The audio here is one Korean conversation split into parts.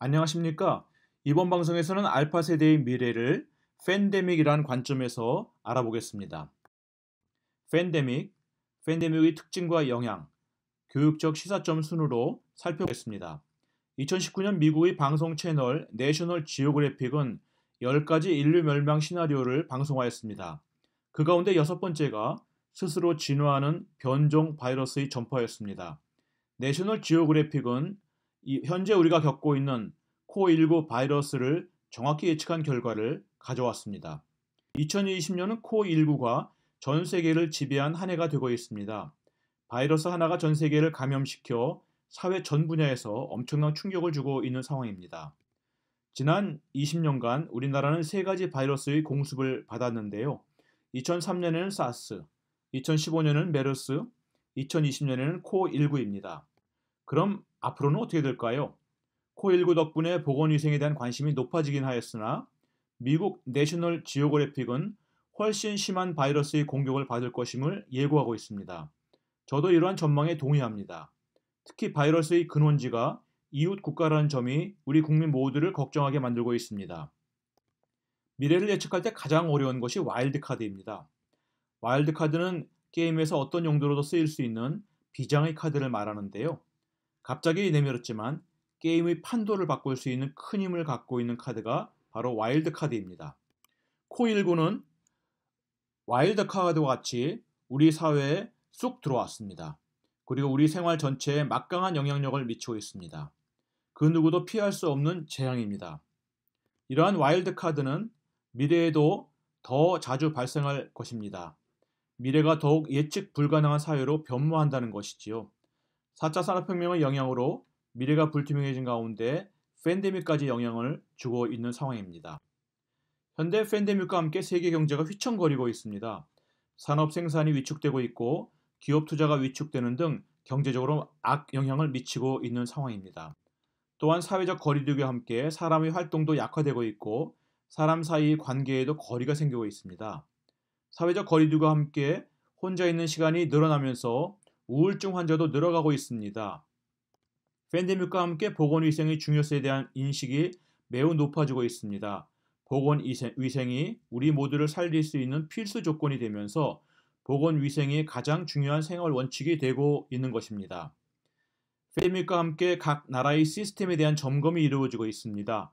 안녕하십니까? 이번 방송에서는 알파 세대의 미래를 팬데믹이라는 관점에서 알아보겠습니다. 팬데믹, 팬데믹의 특징과 영향, 교육적 시사점 순으로 살펴보겠습니다. 2019년 미국의 방송 채널 내셔널 지오그래픽은 10가지 인류 멸망 시나리오를 방송하였습니다. 그 가운데 여섯 번째가 스스로 진화하는 변종 바이러스의 전파였습니다. 내셔널 지오그래픽은 현재 우리가 겪고 있는 코어19 바이러스를 정확히 예측한 결과를 가져왔습니다. 2020년은 코어19가 전 세계를 지배한 한 해가 되고 있습니다. 바이러스 하나가 전 세계를 감염시켜 사회 전 분야에서 엄청난 충격을 주고 있는 상황입니다. 지난 20년간 우리나라는 세 가지 바이러스의 공습을 받았는데요. 2003년에는 사스, 2015년에는 메르스, 2020년에는 코어19입니다. 그럼 앞으로는 어떻게 될까요? 코어19 덕분에 보건위생에 대한 관심이 높아지긴 하였으나 미국 내셔널 지오그래픽은 훨씬 심한 바이러스의 공격을 받을 것임을 예고하고 있습니다. 저도 이러한 전망에 동의합니다. 특히 바이러스의 근원지가 이웃 국가라는 점이 우리 국민 모두를 걱정하게 만들고 있습니다. 미래를 예측할 때 가장 어려운 것이 와일드카드입니다. 와일드카드는 게임에서 어떤 용도로도 쓰일 수 있는 비장의 카드를 말하는데요. 갑자기 내밀었지만 게임의 판도를 바꿀 수 있는 큰 힘을 갖고 있는 카드가 바로 와일드 카드입니다. 코어19는 와일드 카드와 같이 우리 사회에 쑥 들어왔습니다. 그리고 우리 생활 전체에 막강한 영향력을 미치고 있습니다. 그 누구도 피할 수 없는 재앙입니다. 이러한 와일드 카드는 미래에도 더 자주 발생할 것입니다. 미래가 더욱 예측 불가능한 사회로 변모한다는 것이지요. 4차 산업혁명의 영향으로 미래가 불투명해진 가운데 팬데믹까지 영향을 주고 있는 상황입니다. 현대 팬데믹과 함께 세계 경제가 휘청거리고 있습니다. 산업 생산이 위축되고 있고 기업 투자가 위축되는 등 경제적으로 악영향을 미치고 있는 상황입니다. 또한 사회적 거리두기와 함께 사람의 활동도 약화되고 있고 사람 사이 관계에도 거리가 생기고 있습니다. 사회적 거리두기와 함께 혼자 있는 시간이 늘어나면서 우울증 환자도 늘어가고 있습니다. 팬데믹과 함께 보건위생의 중요성에 대한 인식이 매우 높아지고 있습니다. 보건위생이 우리 모두를 살릴 수 있는 필수 조건이 되면서 보건위생이 가장 중요한 생활 원칙이 되고 있는 것입니다. 팬데믹과 함께 각 나라의 시스템에 대한 점검이 이루어지고 있습니다.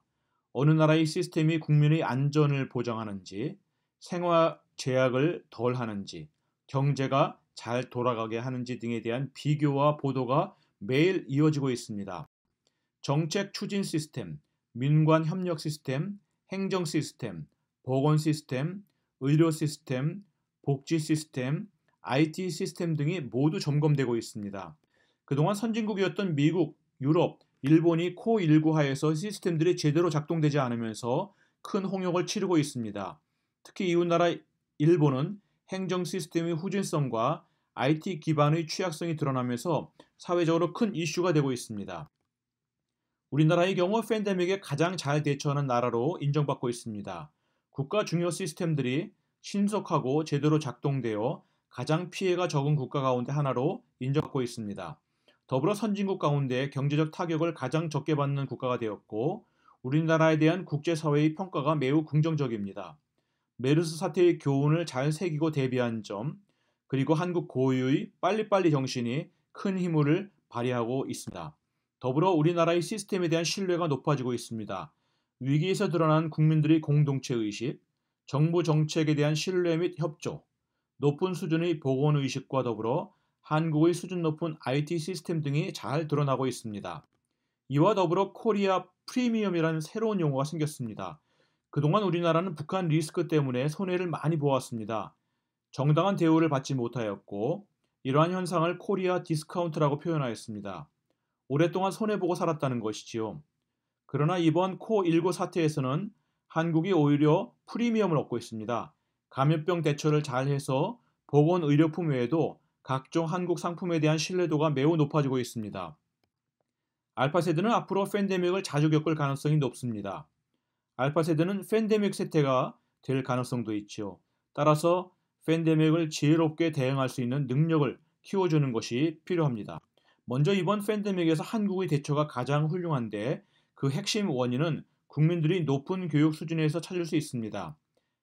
어느 나라의 시스템이 국민의 안전을 보장하는지, 생활 제약을 덜 하는지, 경제가 잘 돌아가게 하는지 등에 대한 비교와 보도가 매일 이어지고 있습니다. 정책 추진 시스템, 민관 협력 시스템, 행정 시스템, 보건 시스템, 의료 시스템, 복지 시스템, IT 시스템 등이 모두 점검되고 있습니다. 그동안 선진국이었던 미국, 유럽, 일본이 코어19 하에서 시스템들이 제대로 작동되지 않으면서 큰 홍역을 치르고 있습니다. 특히 이웃나라 일본은 행정 시스템의 후진성과 IT 기반의 취약성이 드러나면서 사회적으로 큰 이슈가 되고 있습니다. 우리나라의 경우 팬데믹에 가장 잘 대처하는 나라로 인정받고 있습니다. 국가 중요 시스템들이 신속하고 제대로 작동되어 가장 피해가 적은 국가 가운데 하나로 인정받고 있습니다. 더불어 선진국 가운데 경제적 타격을 가장 적게 받는 국가가 되었고 우리나라에 대한 국제사회의 평가가 매우 긍정적입니다. 메르스 사태의 교훈을 잘 새기고 대비한 점, 그리고 한국 고유의 빨리빨리 정신이 큰 힘을 발휘하고 있습니다. 더불어 우리나라의 시스템에 대한 신뢰가 높아지고 있습니다. 위기에서 드러난 국민들의 공동체 의식, 정부 정책에 대한 신뢰 및 협조, 높은 수준의 보건의식과 더불어 한국의 수준 높은 IT 시스템 등이 잘 드러나고 있습니다. 이와 더불어 코리아 프리미엄이라는 새로운 용어가 생겼습니다. 그동안 우리나라는 북한 리스크 때문에 손해를 많이 보았습니다. 정당한 대우를 받지 못하였고 이러한 현상을 코리아 디스카운트라고 표현하였습니다. 오랫동안 손해보고 살았다는 것이지요. 그러나 이번 코어19 사태에서는 한국이 오히려 프리미엄을 얻고 있습니다. 감염병 대처를 잘해서 보건의료품 외에도 각종 한국 상품에 대한 신뢰도가 매우 높아지고 있습니다. 알파 세대는 앞으로 팬데믹을 자주 겪을 가능성이 높습니다. 알파 세대는 팬데믹 세대가 될 가능성도 있지요. 따라서 팬데믹을 지혜롭게 대응할 수 있는 능력을 키워주는 것이 필요합니다. 먼저 이번 팬데믹에서 한국의 대처가 가장 훌륭한데 그 핵심 원인은 국민들이 높은 교육 수준에서 찾을 수 있습니다.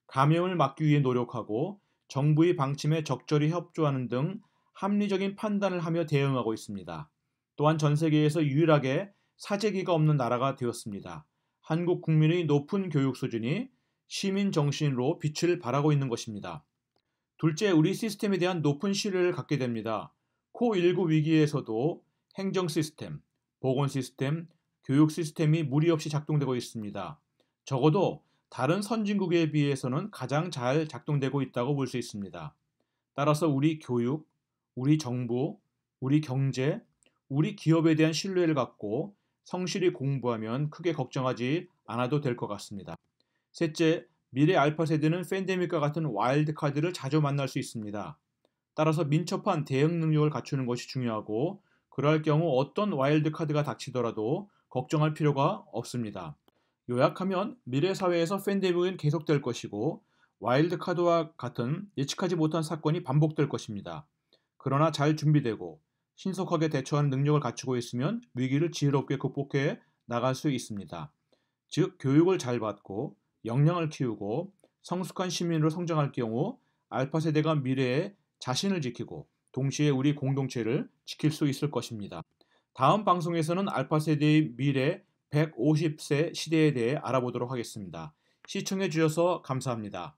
감염을 막기 위해 노력하고 정부의 방침에 적절히 협조하는 등 합리적인 판단을 하며 대응하고 있습니다. 또한 전 세계에서 유일하게 사재기가 없는 나라가 되었습니다. 한국 국민의 높은 교육 수준이 시민 정신으로 빛을 발하고 있는 것입니다. 둘째, 우리 시스템에 대한 높은 신뢰를 갖게 됩니다. 코ቪ드-19 위기에서도 행정 시스템, 보건 시스템, 교육 시스템이 무리 없이 작동되고 있습니다. 적어도 다른 선진국에 비해서는 가장 잘 작동되고 있다고 볼 수 있습니다. 따라서 우리 교육, 우리 정부, 우리 경제, 우리 기업에 대한 신뢰를 갖고 성실히 공부하면 크게 걱정하지 않아도 될 것 같습니다. 셋째, 미래 알파 세대는 팬데믹과 같은 와일드 카드를 자주 만날 수 있습니다. 따라서 민첩한 대응 능력을 갖추는 것이 중요하고 그러할 경우 어떤 와일드 카드가 닥치더라도 걱정할 필요가 없습니다. 요약하면 미래 사회에서 팬데믹은 계속될 것이고 와일드 카드와 같은 예측하지 못한 사건이 반복될 것입니다. 그러나 잘 준비되고 신속하게 대처하는 능력을 갖추고 있으면 위기를 지혜롭게 극복해 나갈 수 있습니다. 즉 교육을 잘 받고 역량을 키우고 성숙한 시민으로 성장할 경우 알파 세대가 미래에 자신을 지키고 동시에 우리 공동체를 지킬 수 있을 것입니다. 다음 방송에서는 알파 세대의 미래 150세 시대에 대해 알아보도록 하겠습니다. 시청해 주셔서 감사합니다.